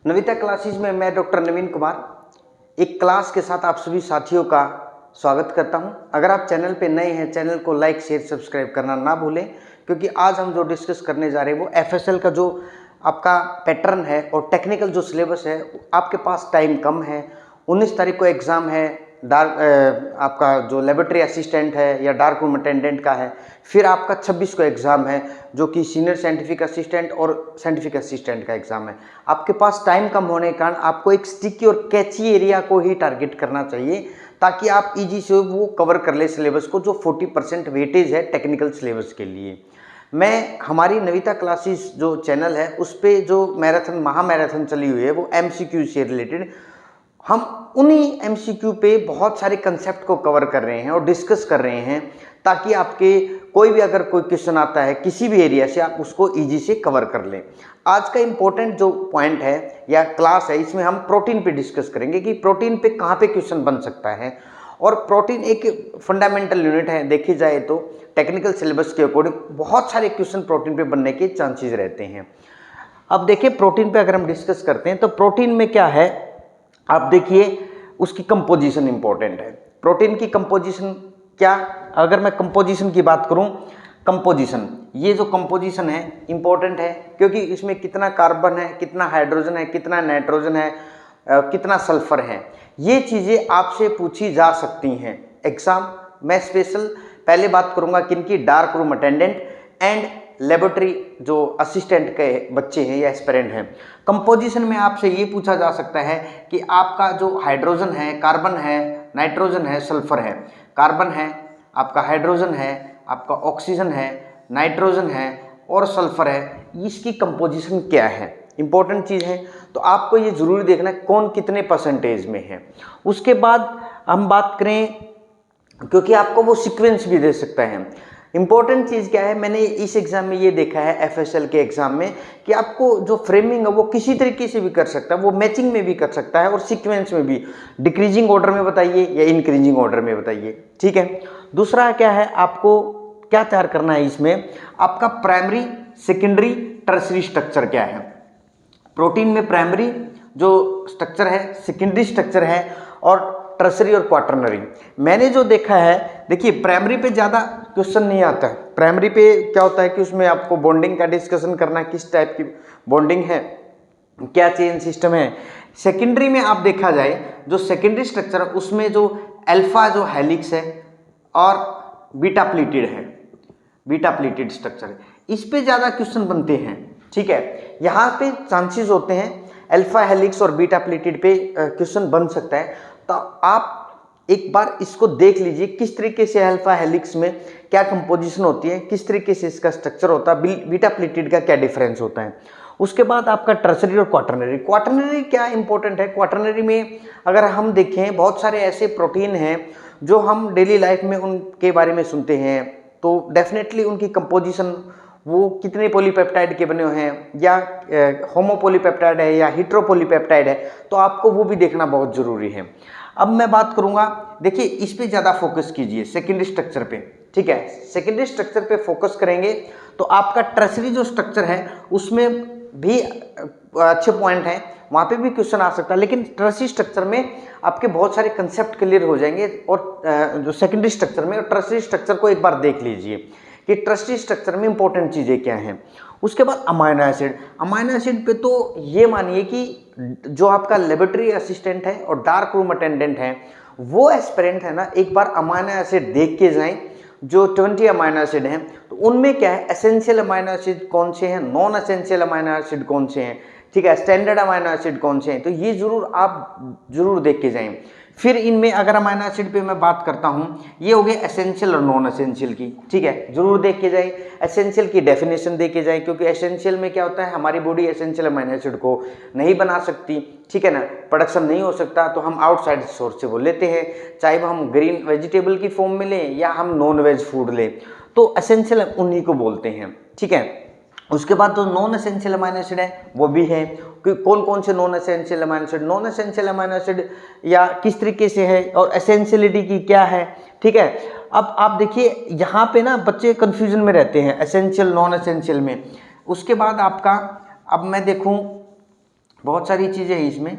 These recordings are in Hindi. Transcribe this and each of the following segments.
नविता क्लासेज में मैं डॉक्टर नवीन कुमार एक क्लास के साथ आप सभी साथियों का स्वागत करता हूं। अगर आप चैनल पे नए हैं, चैनल को लाइक शेयर सब्सक्राइब करना ना भूलें, क्योंकि आज हम जो डिस्कस करने जा रहे हैं वो एफएसएल का जो आपका पैटर्न है और टेक्निकल जो सिलेबस है। आपके पास टाइम कम है, 19 तारीख को एग्ज़ाम है, आपका जो लेबोरेटरी असिस्टेंट है या डार्क रूम अटेंडेंट का है, फिर आपका 26 को एग्ज़ाम है जो कि सीनियर साइंटिफिक असिस्टेंट और साइंटिफिक असिस्टेंट का एग्ज़ाम है। आपके पास टाइम कम होने के कारण आपको एक स्टिकी और कैची एरिया को ही टारगेट करना चाहिए ताकि आप इजी से वो कवर कर ले सिलेबस को, जो 40% वेटेज है टेक्निकल सिलेबस के लिए। मैं हमारी नविता क्लासेस जो चैनल है उस पर जो मैराथन महामैराथन चली हुई है वो MCQ से रिलेटेड, हम उन्हीं MCQ पे बहुत सारे कंसेप्ट को कवर कर रहे हैं और डिस्कस कर रहे हैं ताकि आपके कोई भी अगर कोई क्वेश्चन आता है किसी भी एरिया से, आप उसको इजी से कवर कर लें। आज का इम्पोर्टेंट जो पॉइंट है या क्लास है, इसमें हम प्रोटीन पे डिस्कस करेंगे कि प्रोटीन पे कहाँ पे क्वेश्चन बन सकता है। और प्रोटीन एक फंडामेंटल यूनिट है, देखी जाए तो टेक्निकल सिलेबस के अकॉर्डिंग बहुत सारे क्वेश्चन प्रोटीन पे बनने के चांसेस रहते हैं। अब देखिए प्रोटीन पे अगर हम डिस्कस करते हैं तो प्रोटीन में क्या है, आप देखिए उसकी कंपोजिशन इंपॉर्टेंट है। प्रोटीन की कंपोजिशन क्या, अगर मैं कंपोजिशन की बात करूं, कंपोजिशन, ये जो कंपोजिशन है इंपॉर्टेंट है क्योंकि इसमें कितना कार्बन है, कितना हाइड्रोजन है, कितना नाइट्रोजन है, कितना सल्फर है, ये चीज़ें आपसे पूछी जा सकती हैं एग्जाम। मैं स्पेशल पहले बात करूंगा किनकी, dark room attendant and laboratory जो असिस्टेंट के बच्चे हैं या एस्पिरेंट हैं। कंपोजिशन में आपसे ये पूछा जा सकता है कि आपका जो हाइड्रोजन है, कार्बन है, नाइट्रोजन है, सल्फर है, कार्बन है, आपका हाइड्रोजन है, आपका ऑक्सीजन है, नाइट्रोजन है और सल्फर है, इसकी कंपोजिशन क्या है, इंपॉर्टेंट चीज़ है। तो आपको ये ज़रूरी देखना है कौन कितने परसेंटेज में है। उसके बाद हम बात करें, क्योंकि आपको वो सीक्वेंस भी दे सकता है। इंपॉर्टेंट चीज़ क्या है, मैंने इस एग्ज़ाम में ये देखा है एफएसएल के एग्ज़ाम में कि आपको जो फ्रेमिंग है वो किसी तरीके से भी कर सकता है, वो मैचिंग में भी कर सकता है और सीक्वेंस में भी, डिक्रीजिंग ऑर्डर में बताइए या इंक्रीजिंग ऑर्डर में बताइए, ठीक है। दूसरा क्या है, आपको क्या तैयार करना है इसमें, आपका प्राइमरी, सेकेंडरी, टर्सरी स्ट्रक्चर क्या है। प्रोटीन में प्राइमरी जो स्ट्रक्चर है, सेकेंडरी स्ट्रक्चर है और टर्सरी और क्वाटरनरी। मैंने जो देखा है, देखिए प्राइमरी पे ज़्यादा क्वेश्चन नहीं आता है। प्राइमरी पे क्या होता है कि उसमें आपको बॉन्डिंग का डिस्कशन करना है, किस टाइप की बॉन्डिंग है, क्या चेन सिस्टम है। सेकेंडरी में आप देखा जाए जो सेकेंडरी स्ट्रक्चर है उसमें जो अल्फा जो हेलिक्स है और बीटा प्लीटेड है, बीटा प्लीटेड स्ट्रक्चर है, इस पे ज़्यादा क्वेश्चन बनते हैं, ठीक है। यहाँ पे चांसेस होते हैं अल्फा हेलिक्स और बीटा प्लीटेड पे क्वेश्चन बन सकता है। तो आप एक बार इसको देख लीजिए किस तरीके से अल्फा हेलिक्स में क्या कंपोजिशन होती है, किस तरीके से इसका स्ट्रक्चर होता है, बीटा प्लीटेड का क्या डिफरेंस होता है। उसके बाद आपका टर्सरी और क्वाटरनरी। क्वाटरनरी क्या इंपॉर्टेंट है, क्वाटरनरी में अगर हम देखें बहुत सारे ऐसे प्रोटीन हैं जो हम डेली लाइफ में उनके बारे में सुनते हैं, तो डेफिनेटली उनकी कंपोजिशन वो कितने पॉलीपेप्टाइड के बने हुए हैं, या होमोपॉलीपेप्टाइड है या हेटेरोपॉलीपेप्टाइड है, तो आपको वो भी देखना बहुत ज़रूरी है। अब मैं बात करूंगा, देखिए इस पे ज़्यादा फोकस कीजिए सेकेंडरी स्ट्रक्चर पे, ठीक है। सेकेंडरी स्ट्रक्चर पे फोकस करेंगे तो आपका टर्सरी जो स्ट्रक्चर है उसमें भी अच्छे पॉइंट हैं, वहाँ पे भी क्वेश्चन आ सकता है, लेकिन टर्सरी स्ट्रक्चर में आपके बहुत सारे कंसेप्ट क्लियर हो जाएंगे। और जो सेकेंडरी स्ट्रक्चर में, टर्सरी स्ट्रक्चर को एक बार देख लीजिए कि टर्सरी स्ट्रक्चर में इंपॉर्टेंट चीज़ें क्या हैं। उसके बाद अमाइनो एसिड। अमाइनो एसिड पे तो ये मानिए कि जो आपका लेबोरेटरी असिस्टेंट है और डार्क रूम अटेंडेंट है, वो एस्पिरेंट है ना, एक बार अमाइनो एसिड देख के जाएं। जो 20 अमाइनो एसिड हैं तो उनमें क्या है, एसेंशियल अमाइनो एसिड कौन से हैं, नॉन एसेंशियल अमाइनो एसिड कौन से हैं, ठीक है, स्टैंडर्ड अमाइनो एसिड कौन से हैं, तो ये जरूर आप जरूर देख के जाएं। फिर इनमें अगर अमाइनो एसिड पे मैं बात करता हूँ, ये हो गया एसेंशियल और नॉन एसेंशियल की, ठीक है, जरूर देख के जाए। एसेंशियल की डेफिनेशन देख के जाए, क्योंकि एसेंशियल में क्या होता है, हमारी बॉडी एसेंशियल अमाइनो एसिड को नहीं बना सकती, ठीक है ना, प्रोडक्शन नहीं हो सकता, तो हम आउटसाइड सोर्स से वो लेते हैं, चाहे वो हम ग्रीन वेजिटेबल की फॉर्म में लें या हम नॉन वेज फूड लें, तो एसेंशियल उन्हीं को बोलते हैं, ठीक है। उसके बाद जो नॉन एसेंशियल अमाइनो एसिड है वो भी है कि कौन कौन से non essential amino acid, non essential amino acid या किस तरीके से है और एसेंशियलिटी की क्या है, ठीक है। अब आप देखिए यहाँ पे ना बच्चे कंफ्यूजन में रहते हैं एसेंशियल नॉन एसेंशियल में। उसके बाद आपका, अब मैं देखूँ बहुत सारी चीज़ें हैं इसमें,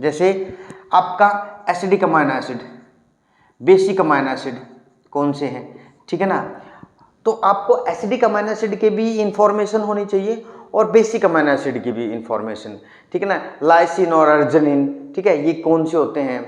जैसे आपका acidic amino acid, basic amino acid कौन से हैं, ठीक है ना। तो आपको एसिडिक अमाइनो एसिड के भी इंफॉर्मेशन होनी चाहिए और बेसिक अमाइनो एसिड की भी इंफॉर्मेशन, ठीक है ना। लाइसिन और अर्जिनिन, ठीक है, ये कौन से होते हैं,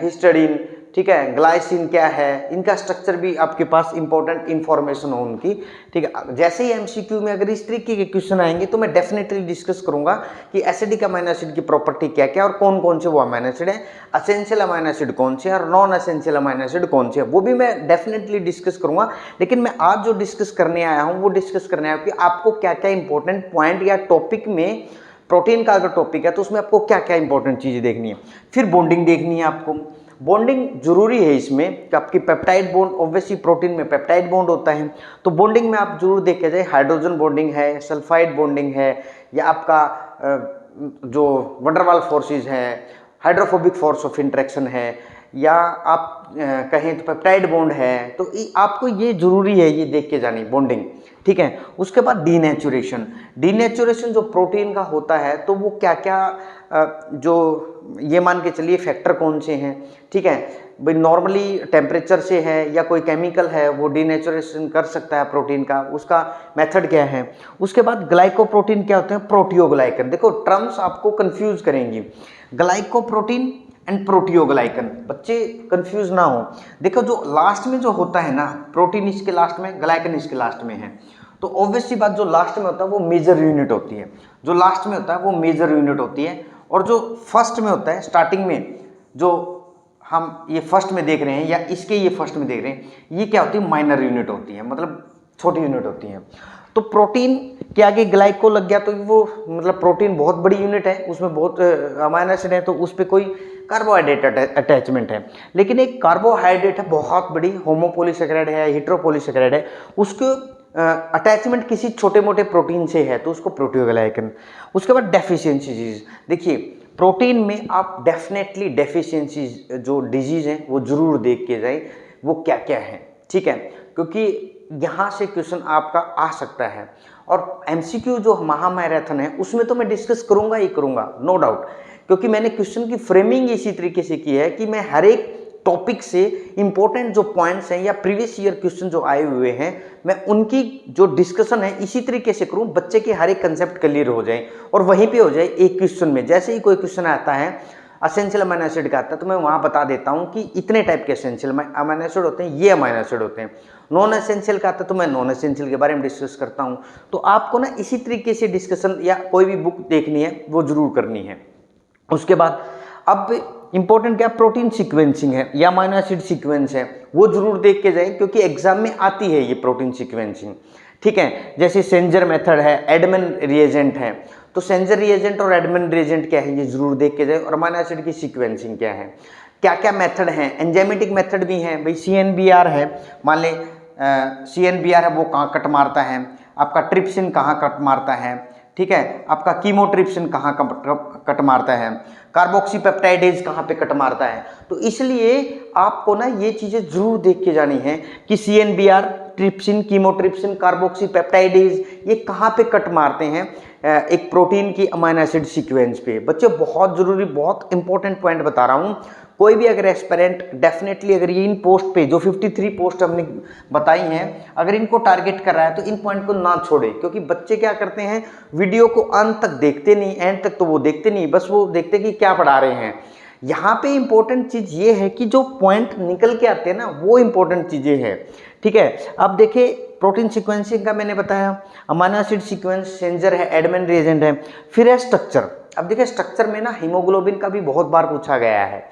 हिस्टडीन, ठीक है, ग्लाइसिन क्या है, इनका स्ट्रक्चर भी आपके पास इंपॉर्टेंट इंफॉर्मेशन हो उनकी, ठीक है। जैसे ही एमसीक्यू में अगर इस तरीके के क्वेश्चन आएंगे तो मैं डेफिनेटली डिस्कस करूंगा कि एसिडिक अमाइनो एसिड की प्रॉपर्टी क्या क्या और कौन कौन से वो अमाइनो एसिड है, असेंशियल अमाइनो एसिड कौन से और नॉन असेंशियल अमाइनो एसिड कौन से है, वो भी मैं डेफिनेटली डिस्कस करूंगा। लेकिन मैं आज जो डिस्कस करने आया हूँ वो डिस्कस करने आया हूँ कि आपको क्या क्या इंपॉर्टेंट पॉइंट या टॉपिक में, प्रोटीन का अगर टॉपिक है तो उसमें आपको क्या क्या इंपॉर्टेंट चीज़ें देखनी है। फिर बॉन्डिंग देखनी है आपको, बॉन्डिंग जरूरी है इसमें कि आपकी पेप्टाइड बॉन्ड, ऑब्वियसली प्रोटीन में पेप्टाइड बॉन्ड होता है, तो बॉन्डिंग में आप जरूर देखे जाए हाइड्रोजन बॉन्डिंग है, सल्फाइड बॉन्डिंग है, या आपका जो वंडरवाल फोर्सेस है, हाइड्रोफोबिक फोर्स ऑफ इंटरेक्शन है, या आप कहें तो पेप्टाइड बॉन्ड है, तो आपको ये जरूरी है ये देख के जानी बॉन्डिंग, ठीक है। उसके बाद डीनेचुरेशन, डीनेचुरेशन जो प्रोटीन का होता है तो वो क्या क्या जो ये मान के चलिए फैक्टर कौन से हैं, ठीक है भाई, नॉर्मली टेम्परेचर से है या कोई केमिकल है वो डीनेचुरेशन कर सकता है प्रोटीन का, उसका मेथड क्या है। उसके बाद ग्लाइकोप्रोटीन क्या होते हैं, प्रोटियोग्लाइकन, देखो टर्म्स आपको कंफ्यूज करेंगी, ग्लाइकोप्रोटीन एंड प्रोटियोग्लाइकन, बच्चे कंफ्यूज ना हो। देखो जो लास्ट में जो होता है ना, प्रोटीन इसके लास्ट में, ग्लाइकन इसके लास्ट में है, तो ऑब्वियसली बात जो लास्ट में होता है वो मेजर यूनिट होती है, जो लास्ट में होता है वो मेजर यूनिट होती है, और जो फर्स्ट में होता है, स्टार्टिंग में जो हम ये फर्स्ट में देख रहे हैं या इसके ये फर्स्ट में देख रहे हैं, ये क्या होती है, माइनर यूनिट होती है, मतलब छोटी यूनिट होती है। तो प्रोटीन के आगे ग्लाइको लग गया तो वो मतलब प्रोटीन बहुत बड़ी यूनिट है, उसमें बहुत अमाइनो एसिड है, तो उस पर कोई कार्बोहाइड्रेट अटैचमेंट है। लेकिन एक कार्बोहाइड्रेट है बहुत बड़ी, होमोपोलीसेकेराइड है, हेटेरोपोलीसेकेराइड है, उसको अटैचमेंट किसी छोटे मोटे प्रोटीन से है तो उसको प्रोटियोग्लाइकन। उसके बाद डेफिशिएंसीज, देखिए प्रोटीन में आप डेफिनेटली डेफिशिएंसीज जो डिजीज हैं वो जरूर देख के जाए वो क्या क्या है, ठीक है, क्योंकि यहाँ से क्वेश्चन आपका आ सकता है। और एमसीक्यू जो महामैराथन है उसमें तो मैं डिस्कस करूंगा ही करूंगा, नो डाउट, क्योंकि मैंने क्वेश्चन की फ्रेमिंग इसी तरीके से की है कि मैं हर एक टॉपिक से इंपॉर्टेंट जो पॉइंट्स हैं या प्रीवियस ईयर क्वेश्चन जो आए हुए हैं मैं उनकी जो डिस्कशन है इसी तरीके से करूं, बच्चे के हर एक कंसेप्ट क्लियर हो जाए और वहीं पे हो जाए एक क्वेश्चन में। जैसे ही कोई क्वेश्चन आता है असेंशियल अमाइनो एसिड का आता है तो मैं वहां बता देता हूं कि इतने टाइप के एसेंशियल अमाइनो एसिड होते हैं, ये अमाइनो एसिड होते हैं। नॉन एसेंशियल का आता है तो मैं नॉन एसेंशियल के बारे में डिस्कस करता हूं। तो आपको ना इसी तरीके से डिस्कशन या कोई भी बुक देखनी है वो जरूर करनी है। उसके बाद अब इंपॉर्टेंट क्या, प्रोटीन सीक्वेंसिंग है या अमाइनो एसिड सीक्वेंस है, वो जरूर देख के जाए क्योंकि एग्जाम में आती है ये प्रोटीन सीक्वेंसिंग, ठीक है। जैसे सेंजर मेथड है, एडमन रिएजेंट है, तो सेंजर रिएजेंट और एडमन रिएजेंट क्या है ये जरूर देख के जाए, और अमाइनो एसिड की सीक्वेंसिंग क्या है, क्या क्या मेथड है, एंजाइमेटिक मेथड भी है भाई, CNBR है, मान ले CNBR है वो कहाँ कट मारता है, आपका ट्रिप्सिन कहाँ कट मारता है, ठीक है, आपका कीमोट्रिप्सिन कहाँ कट मारता है, कार्बोक्सीपेप्टाइडेज कहाँ पे कट मारता है। तो इसलिए आपको ना ये चीजें जरूर देख के जानी है कि CNBR, ट्रिप्सिन, कीमोट्रिप्सिन, कार्बोक्सीपेप्टाइडेज ये कहाँ पे कट मारते हैं एक प्रोटीन की अमाइनो एसिड सीक्वेंस पे। बच्चे बहुत जरूरी, बहुत इंपॉर्टेंट पॉइंट बता रहा हूँ। कोई भी अगर एस्पिरेंट डेफिनेटली अगर ये इन पोस्ट पे जो 53 पोस्ट हमने बताई हैं अगर इनको टारगेट कर रहा है तो इन पॉइंट को ना छोड़े, क्योंकि बच्चे क्या करते हैं वीडियो को अंत तक देखते नहीं, एंड तक तो वो देखते नहीं, बस वो देखते कि क्या पढ़ा रहे हैं। यहाँ पे इंपॉर्टेंट चीज ये है कि जो पॉइंट निकल के आते हैं ना वो इंपॉर्टेंट चीजें हैं, ठीक है। अब देखिए प्रोटीन सीक्वेंसिंग का मैंने बताया, अमाइनो एसिड सीक्वेंस, सेंजर है, एडमन रिएजेंट है, फिर है स्ट्रक्चर। अब देखिए स्ट्रक्चर में ना हीमोग्लोबिन का भी बहुत बार पूछा गया है,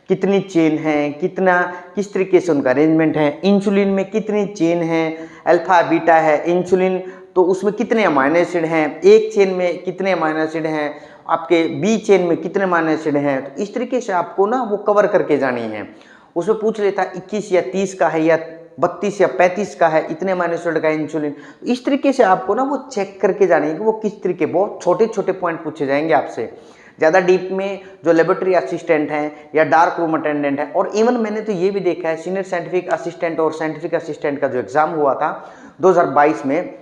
कितनी चेन है, कितना किस तरीके से उनका अरेंजमेंट है, इंसुलिन में कितनी चेन है, अल्फा बीटा है इंसुलिन, तो उसमें कितने अमाइनो एसिड हैं, एक चेन में कितने अमाइनो एसिड हैं, आपके बी चेन में कितने अमाइनो एसिड हैं। तो इस तरीके से आपको ना वो कवर करके जानी है। उसमें पूछ लेता 21 या 30 का है या 32 या 35 का है, इतने अमाइनो एसिड का है इंसुलिन। इस तरीके से आपको ना वो चेक करके जानी है कि वो किस तरीके, बहुत छोटे छोटे पॉइंट पूछे जाएंगे आपसे। ज़्यादा डीप में जो लेबोरेटरी असिस्टेंट हैं या डार्क रूम अटेंडेंट है, और इवन मैंने तो ये भी देखा है सीनियर साइंटिफिक असिस्टेंट और साइंटिफिक असिस्टेंट का जो एग्ज़ाम हुआ था 2022 में,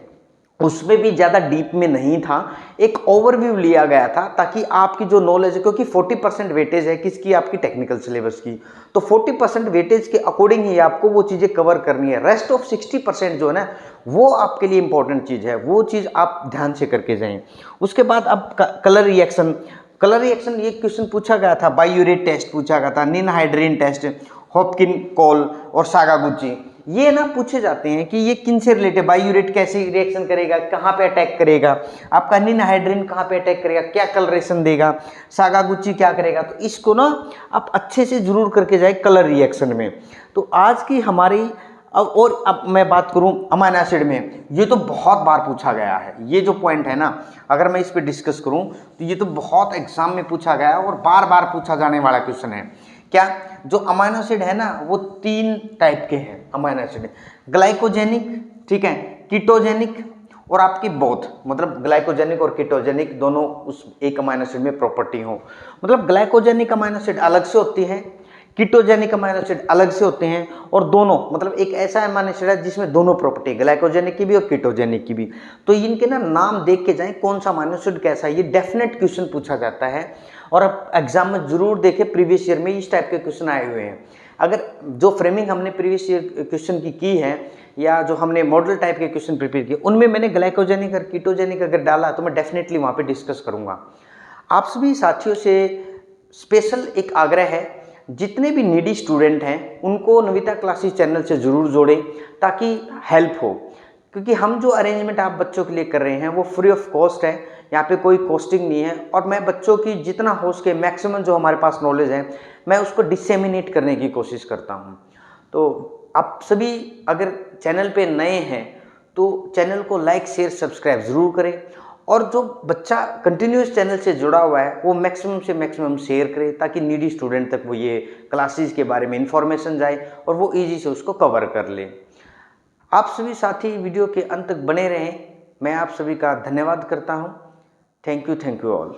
उसमें भी ज़्यादा डीप में नहीं था, एक ओवरव्यू लिया गया था ताकि आपकी जो नॉलेज है, क्योंकि 40% वेटेज है किसकी, आपकी टेक्निकल सिलेबस की, तो 40% वेटेज के अकॉर्डिंग ही आपको वो चीज़ें कवर करनी है। रेस्ट ऑफ 60% जो है ना वो आपके लिए इंपॉर्टेंट चीज़ है, वो चीज़ आप ध्यान से करके जाएं। उसके बाद अब कलर रिएक्शन, कलर रिएक्शन ये क्वेश्चन पूछा गया था, बायूरेट टेस्ट पूछा गया था, निनहाइड्रीन टेस्ट, हॉपकिन कॉल और सागागुची, ये ना पूछे जाते हैं कि ये किन से रिलेटेड, बायूरेट कैसे रिएक्शन करेगा, कहाँ पे अटैक करेगा, आपका निनहाइड्रीन कहाँ पे अटैक करेगा, क्या कलरेशन देगा, सागागुची क्या करेगा। तो इसको ना आप अच्छे से जरूर करके जाए कलर रिएक्शन में। तो आज की हमारी अब मैं बात करूं अमाइनो एसिड में, ये तो बहुत बार पूछा गया है, ये जो पॉइंट है ना, अगर मैं इस पे डिस्कस करूं तो ये तो बहुत एग्जाम में पूछा गया है और बार बार पूछा जाने वाला क्वेश्चन है। क्या, जो अमाइनो एसिड है ना वो 3 टाइप के हैं अमाइनो एसिड, ग्लाइकोजेनिक, ठीक है, कीटोजेनिक और आपकी बोथ, मतलब ग्लाइकोजेनिक और कीटोजेनिक दोनों उस एक अमाइनो एसिड में प्रॉपर्टी हो। मतलब ग्लाइकोजेनिक अमाइनो एसिड अलग से होती है, कीटोजेनिक अमाइनो एसिड अलग से होते हैं, और दोनों मतलब एक ऐसा अमाइनो एसिड है जिसमें दोनों प्रॉपर्टी, ग्लाइकोजेनिक की भी और कीटोजेनिक की भी। तो इनके ना नाम देख के जाएं कौन सा अमाइनो एसिड कैसा है, ये डेफिनेट क्वेश्चन पूछा जाता है और अब एग्जाम में जरूर देखें, प्रीवियस ईयर में इस टाइप के क्वेश्चन आए हुए हैं। अगर जो फ्रेमिंग हमने प्रीवियस ईयर क्वेश्चन की है या जो हमने मॉडल टाइप के क्वेश्चन प्रिपेयर किए उनमें मैंने ग्लाइकोजेनिक और कीटोजेनिक अगर डाला तो मैं डेफिनेटली वहाँ पे डिस्कस करूँगा। आप सभी साथियों से स्पेशल एक आग्रह है, जितने भी नीडी स्टूडेंट हैं उनको नविता क्लासेस चैनल से ज़रूर जोड़ें ताकि हेल्प हो, क्योंकि हम जो अरेंजमेंट आप बच्चों के लिए कर रहे हैं वो फ्री ऑफ कॉस्ट है, यहाँ पे कोई कॉस्टिंग नहीं है, और मैं बच्चों की जितना हो सके मैक्सिमम जो हमारे पास नॉलेज है मैं उसको डिसेमिनेट करने की कोशिश करता हूँ। तो आप सभी अगर चैनल पे नए हैं तो चैनल को लाइक शेयर सब्सक्राइब ज़रूर करें, और जो बच्चा कंटिन्यूस चैनल से जुड़ा हुआ है वो मैक्सिमम से मैक्सिमम शेयर करे ताकि नीडी स्टूडेंट तक वो ये क्लासेस के बारे में इंफॉर्मेशन जाए और वो इजी से उसको कवर कर ले। आप सभी साथी वीडियो के अंत तक बने रहें, मैं आप सभी का धन्यवाद करता हूँ। Thank you all.